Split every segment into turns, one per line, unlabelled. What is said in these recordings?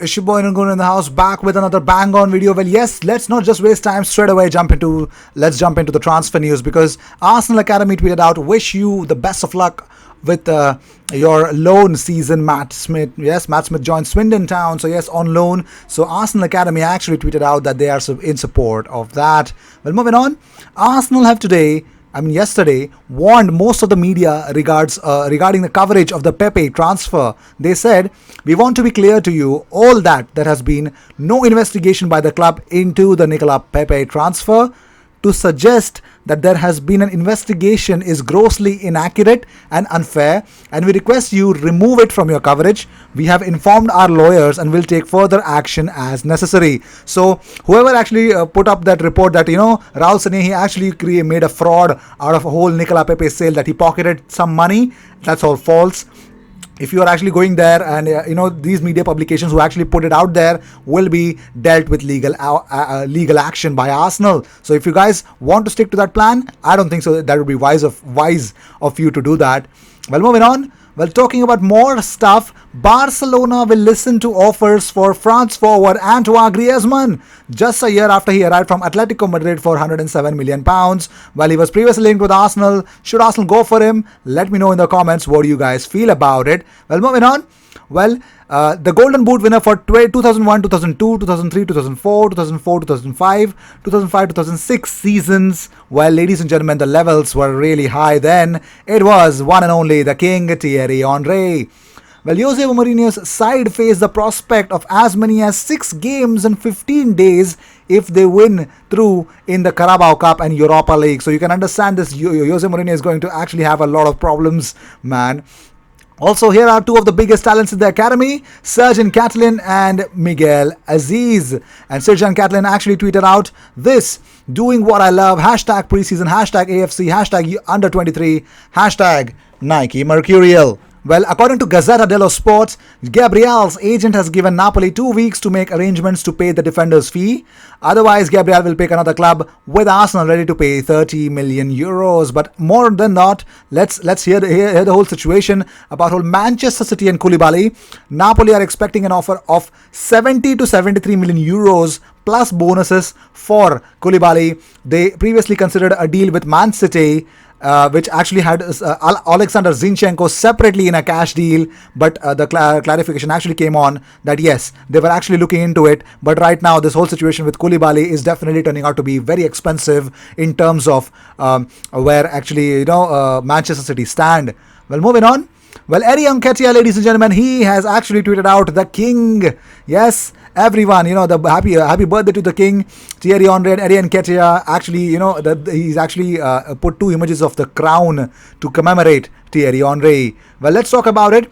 It's your boy Nangun in the house, back with another bang on video. Well, yes, let's not just waste time straight away. Let's jump into the transfer news because Arsenal Academy tweeted out, "Wish you the best of luck with your loan season." Matt Smith, yes, Matt Smith joined Swindon Town, so yes, on loan. So Arsenal Academy actually tweeted out that they are in support of that. Well, moving on, Arsenal have yesterday, warned most of the media regarding the coverage of the Pepe transfer. They said, "We want to be clear to you all that there has been no investigation by the club into the Nicola Pepe transfer. To suggest that there has been an investigation is grossly inaccurate and unfair, and we request you remove it from your coverage. We have informed our lawyers and will take further action as necessary." So whoever actually put up that report that Raul Sanehi actually made a fraud out of a whole Nicola Pepe sale, that he pocketed some money, that's all false. If you are actually going there and these media publications who actually put it out there will be dealt with legal action by Arsenal. So if you guys want to stick to that plan, I don't think so that would be wise of you to do that. Well, moving on. Well, talking about more stuff, Barcelona will listen to offers for France forward Antoine Griezmann just a year after he arrived from Atletico Madrid for £107 million. While he was previously linked with Arsenal, should Arsenal go for him? Let me know in the comments what do you guys feel about it. Well, moving on. Well, the Golden Boot winner for 2001, 2002, 2003, 2004, 2004, 2005, 2005, 2006 seasons. Well, ladies and gentlemen, the levels were really high then. It was one and only the King, Thierry Henry. Well, Jose Mourinho's side faced the prospect of as many as 6 games in 15 days if they win through in the Carabao Cup and Europa League. So you can understand this. Jose Mourinho is going to actually have a lot of problems, man. Also, here are two of the biggest talents in the academy, Sergeant Catalin and Miguel Aziz. And Sergeant Catalin actually tweeted out this: "Doing what I love, hashtag preseason, hashtag AFC, hashtag under 23, hashtag Nike Mercurial." Well, according to Gazzetta dello Sport, Gabriel's agent has given Napoli 2 weeks to make arrangements to pay the defender's fee. Otherwise, Gabriel will pick another club, with Arsenal ready to pay 30 million euros. But more than that, let's hear the whole situation about whole Manchester City and Koulibaly. Napoli are expecting an offer of 70 to 73 million euros plus bonuses for Koulibaly. They previously considered a deal with Man City, which actually had Alexander Zinchenko separately in a cash deal, but the clarification actually came on that yes, they were actually looking into it, but right now this whole situation with Koulibaly is definitely turning out to be very expensive in terms of where actually Manchester City stand. Well, moving on. Well, Eddie Nketiah, ladies and gentlemen, he has actually tweeted out the King. Yes, everyone, the happy birthday to the King, Thierry Henry and Eddie Nketiah. Actually, he's actually put 2 images of the crown to commemorate Thierry Henry. Well, let's talk about it.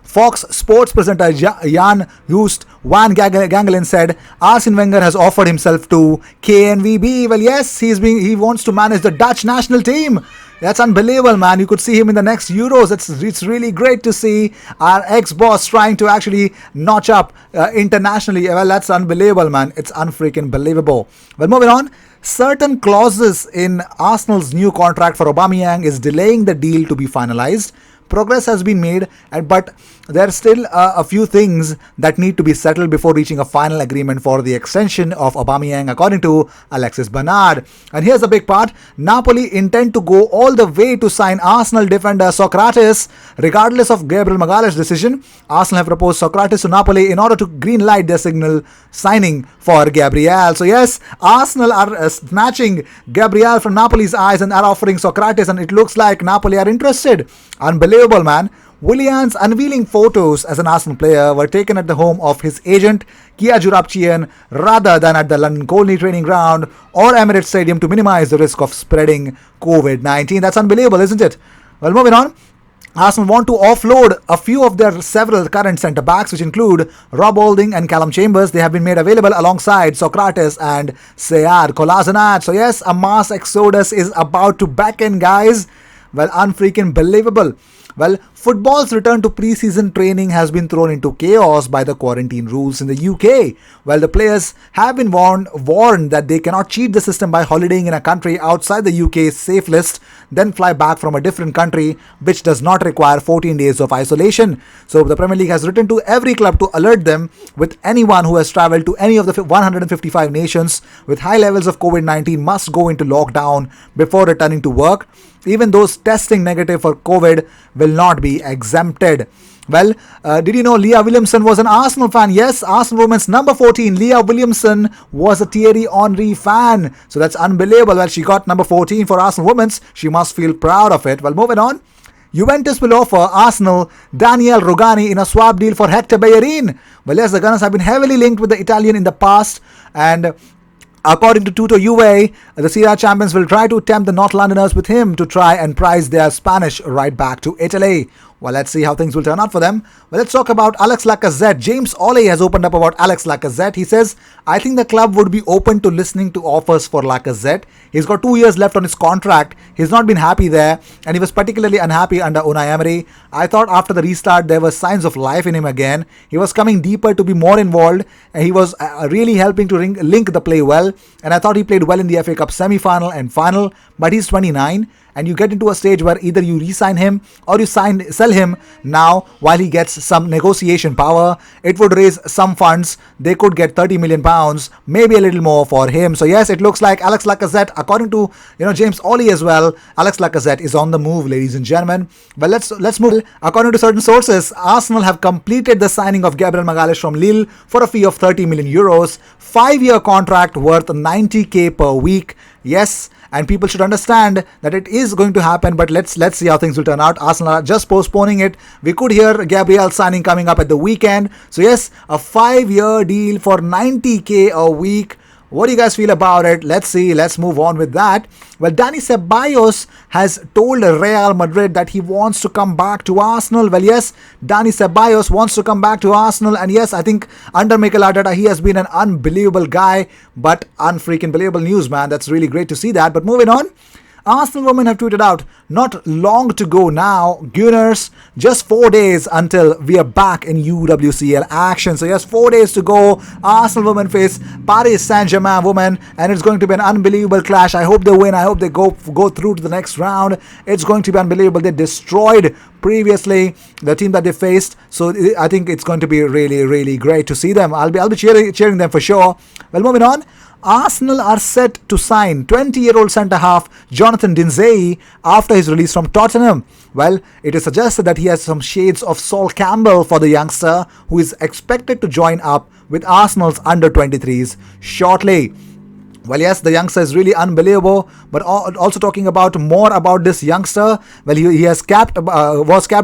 Fox Sports presenter Jan Hoost Van Gangelen said Arsene Wenger has offered himself to KNVB. Well, yes, he wants to manage the Dutch national team. That's unbelievable, man. You could see him in the next Euros. It's really great to see our ex-boss trying to actually notch up internationally. Well, that's unbelievable, man. It's unfreaking believable. Well, moving on. Certain clauses in Arsenal's new contract for Aubameyang is delaying the deal to be finalized. Progress has been made, but there are still a few things that need to be settled before reaching a final agreement for the extension of Aubameyang, according to Alexis Bernard. And here's the big part. Napoli intend to go all the way to sign Arsenal defender Socrates, regardless of Gabriel Magalhaes' decision. Arsenal have proposed Socrates to Napoli in order to greenlight their signal signing for Gabriel. So yes, Arsenal are snatching Gabriel from Napoli's eyes and are offering Socrates, and it looks like Napoli are interested. Unbelievable, man. Willian's unveiling photos as an Arsenal player were taken at the home of his agent Kia Joorabchian rather than at the London Colney training ground or Emirates Stadium to minimize the risk of spreading COVID-19. That's unbelievable, isn't it? Well, moving on. Arsenal want to offload a few of their several current centre-backs, which include Rob Holding and Callum Chambers. They have been made available alongside Socrates and Sead Kolasinac. So yes, a mass exodus is about to beckon, guys. Well, unfreaking believable. Well, football's return to pre-season training has been thrown into chaos by the quarantine rules in the UK. Well, the players have been warned that they cannot cheat the system by holidaying in a country outside the UK's safe list, then fly back from a different country which does not require 14 days of isolation. So the Premier League has written to every club to alert them with anyone who has travelled to any of the 155 nations with high levels of COVID-19 must go into lockdown before returning to work. Even those testing negative for COVID will not be exempted. Well, did you know Leah Williamson was an Arsenal fan? Yes, Arsenal women's number 14, Leah Williamson, was a Thierry Henry fan. So that's unbelievable. Well, she got number 14 for Arsenal women's. She must feel proud of it. Well, moving on. Juventus will offer Arsenal Daniel Rugani in a swap deal for Hector Bellerin. Well, yes, the Gunners have been heavily linked with the Italian in the past, and according to Tutto Juve, the Serie A champions will try to tempt the North Londoners with him to try and prize their Spanish right back to Italy. Well, let's see how things will turn out for them. Well, let's talk about Alex Lacazette. James Ollie has opened up about Alex Lacazette. He says, I think the club would be open to listening to offers for Lacazette. He's got 2 years left on his contract. He's not been happy there, and he was particularly unhappy under Unai Emery. I thought after the restart, there were signs of life in him again. He was coming deeper to be more involved, and he was really helping to link the play well. And I thought he played well in the FA Cup semi-final and final, but he's 29. And you get into a stage where either you re-sign him or you sell him now while he gets some negotiation power. It would raise some funds. They could get £30 million, maybe a little more for him. So yes, it looks like Alex Lacazette, according to James Ollie as well, Alex Lacazette is on the move, ladies and gentlemen. Well, let's move. According to certain sources, Arsenal have completed the signing of Gabriel Magalhaes from Lille for a fee of 30 million euros, 5-year contract worth 90k per week. Yes, and people should understand that it is going to happen, but let's see how things will turn out. Arsenal are just postponing it. We could hear Gabriel signing coming up at the weekend. So yes, a 5-year deal for 90k a week. What do you guys feel about it? Let's see. Let's move on with that. Well, Dani Ceballos has told Real Madrid that he wants to come back to Arsenal. Well, yes, Dani Ceballos wants to come back to Arsenal. And yes, I think under Mikel Arteta, he has been an unbelievable guy. But unfreaking believable news, man. That's really great to see that. But moving on. Arsenal women have tweeted out, not long to go now, Gunners, just 4 days until we are back in UWCL action. So yes, 4 days to go. Arsenal women face Paris Saint-Germain women, and it's going to be an unbelievable clash. I hope they win. I hope they go through to the next round. It's going to be unbelievable. They destroyed previously the team that they faced, so I think it's going to be really, really great to see them. I'll be cheering them for sure. Well, moving on. Arsenal are set to sign 20-year-old centre-half Jonathan Dinzey after his release from Tottenham. Well, it is suggested that he has some shades of Sol Campbell for the youngster, who is expected to join up with Arsenal's under-23s shortly. Well, yes, the youngster is really unbelievable, but also talking about more about this youngster. Well, he was capped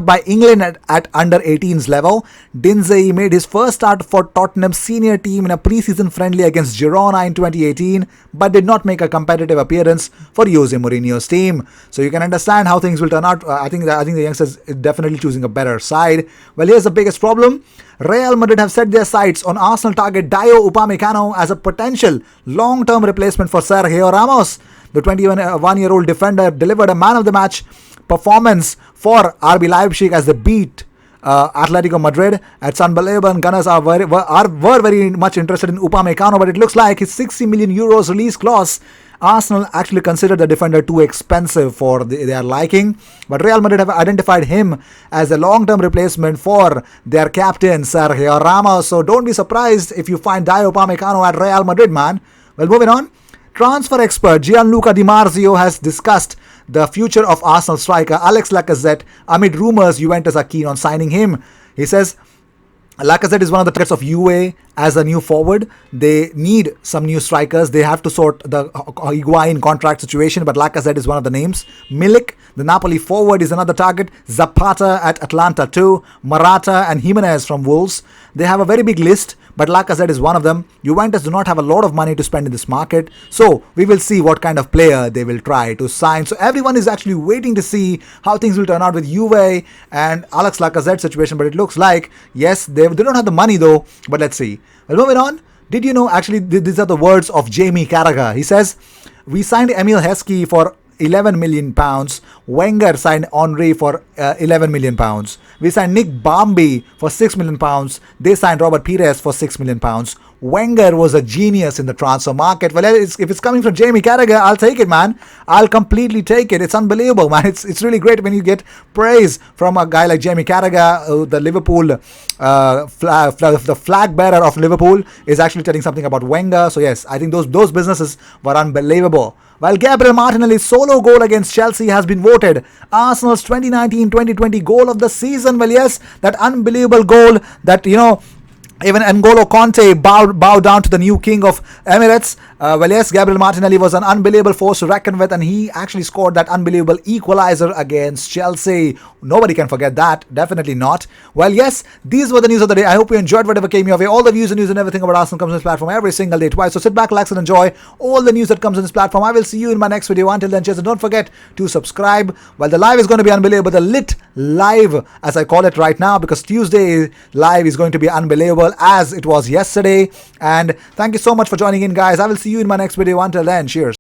by England at under-18s level. Dinzey made his first start for Tottenham's senior team in a pre-season friendly against Girona in 2018, but did not make a competitive appearance for Jose Mourinho's team. So you can understand how things will turn out. I think the youngster is definitely choosing a better side. Well, here's the biggest problem. Real Madrid have set their sights on Arsenal target Dio Upamecano as a potential long-term replacement for Sergio Ramos. The 21-year-old defender delivered a man-of-the-match performance for RB Leipzig as they beat Atletico Madrid. It's unbelievable, and Gunners were very much interested in Upamecano, but it looks like his 60 million euros release clause, Arsenal actually considered the defender too expensive for their liking, but Real Madrid have identified him as a long-term replacement for their captain Sergio Ramos. So don't be surprised if you find Dio Upamecano at Real Madrid, man. Well, moving on. Transfer expert Gianluca Di Marzio has discussed the future of Arsenal striker Alex Lacazette amid rumours Juventus are keen on signing him. He says, Lacazette is one of the targets of UA as a new forward. They need some new strikers. They have to sort the Higuain contract situation, but Lacazette is one of the names. Milik, the Napoli forward, is another target. Zapata at Atlanta too. Morata and Jimenez from Wolves. They have a very big list, but Lacazette is one of them. Juventus do not have a lot of money to spend in this market, so we will see what kind of player they will try to sign. So everyone is actually waiting to see how things will turn out with Juve and Alex Lacazette situation, but it looks like, yes, they don't have the money though, but let's see. Well, moving on. Did you know, actually, these are the words of Jamie Carragher. He says, we signed Emil Heskey for 11 million pounds. Wenger signed Henry for 11 million pounds. We signed Nick Barmby for 6 million pounds. They signed Robert Pires for 6 million pounds. Wenger was a genius in the transfer market. Well, if it's coming from Jamie Carragher, I'll take it, man. I'll completely take it. It's unbelievable, man. It's really great when you get praise from a guy like Jamie Carragher, the Liverpool, the flag bearer of Liverpool, is actually telling something about Wenger. So yes, I think those businesses were unbelievable. While Gabriel Martinelli's solo goal against Chelsea has been voted Arsenal's 2019-2020 goal of the season. Well, yes, that unbelievable goal that, even N'Golo Conte bowed down to the new king of Emirates. Well, yes, Gabriel Martinelli was an unbelievable force to reckon with, and he actually scored that unbelievable equalizer against Chelsea. Nobody can forget that. Definitely not. Well, yes, these were the news of the day. I hope you enjoyed whatever came your way. All the views and news and everything about Arsenal comes on this platform every single day, twice. So sit back, relax, and enjoy all the news that comes on this platform. I will see you in my next video. Until then, cheers, and don't forget to subscribe. Well, the live is going to be unbelievable. The lit live, as I call it right now, because Tuesday live is going to be unbelievable as it was yesterday. And thank you so much for joining in, guys. I will see you in my next video. Until then, cheers.